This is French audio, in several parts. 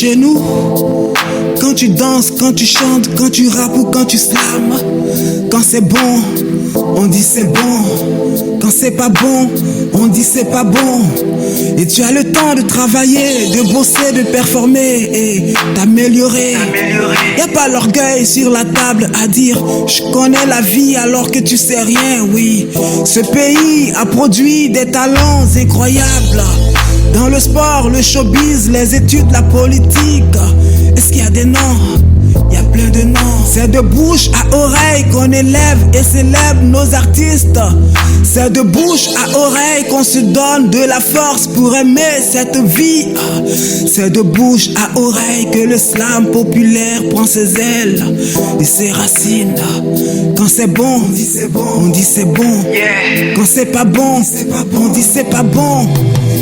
Chez nous, quand tu danses, quand tu chantes, quand tu rappes ou quand tu slams, quand c'est bon, on dit c'est bon. Quand c'est pas bon, on dit c'est pas bon. Et tu as le temps de travailler, de bosser, de performer et d'améliorer. Y'a pas l'orgueil sur la table à dire je connais la vie alors que tu sais rien, oui. Ce pays a produit des talents incroyables. Dans le sport, le showbiz, les études, la politique. Est-ce qu'il y a des noms? Il y a plein de noms. C'est de bouche à oreille qu'on élève et célèbre nos artistes. C'est de bouche à oreille qu'on se donne de la force pour aimer cette vie. C'est de bouche à oreille que le slam populaire prend ses ailes et ses racines. Quand c'est bon, on dit c'est bon. On dit c'est bon. Quand c'est pas bon, on dit c'est pas bon.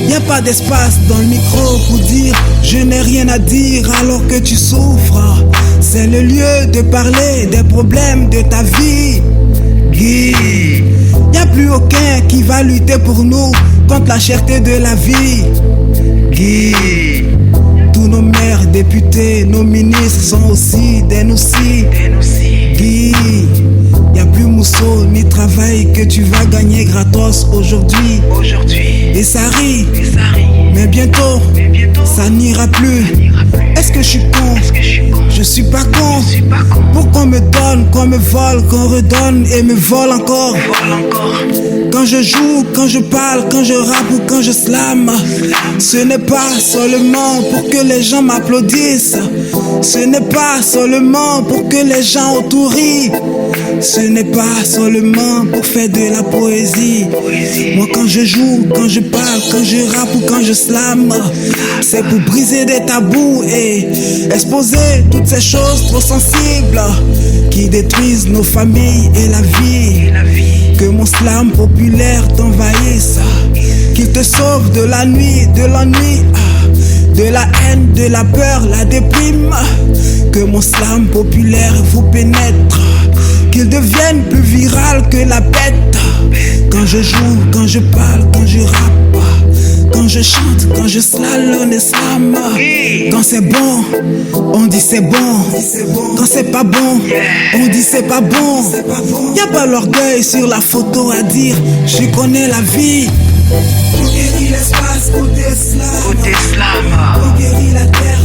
Y a pas d'espace dans le micro pour dire je n'ai rien à dire alors que tu souffres. C'est le lieu de parler des problèmes de ta vie. Guy, y'a plus aucun qui va lutter pour nous contre la cherté de la vie. Guy, tous nos maires, députés, nos ministres sont aussi des noussis. Guy, y'a plus mousseau ni travail que tu vas gagner gratos aujourd'hui. Et ça rit, mais bientôt, ça n'ira plus. Est-ce que je suis con? Je suis pas con. Pour qu'on me donne, qu'on me vole, qu'on redonne et me vole encore. Quand je joue, quand je parle, quand je rappe ou quand je slam, ce n'est pas seulement pour que les gens m'applaudissent. Ce n'est pas seulement pour que les gens autour rient. Ce n'est pas seulement pour faire de la poésie. Moi quand je joue, quand je parle, quand je rappe ou quand je slam, c'est pour briser des tabous et exposer toutes ces choses trop sensibles qui détruisent nos familles et la vie. Que mon slam populaire t'envahisse, qu'il te sauve de la nuit, de l'ennui, de la haine, de la peur, la déprime. Que mon slam populaire vous pénètre, qu'il devienne plus viral que la bête. Quand je joue, quand je parle, quand je rappe, quand je chante, quand je slalom et slam. Quand c'est bon, on dit c'est bon. Quand c'est pas bon, on dit c'est pas bon. Y'a pas l'orgueil sur la photo à dire je connais la vie. On guérit l'espace côté slam. On guérit la terre.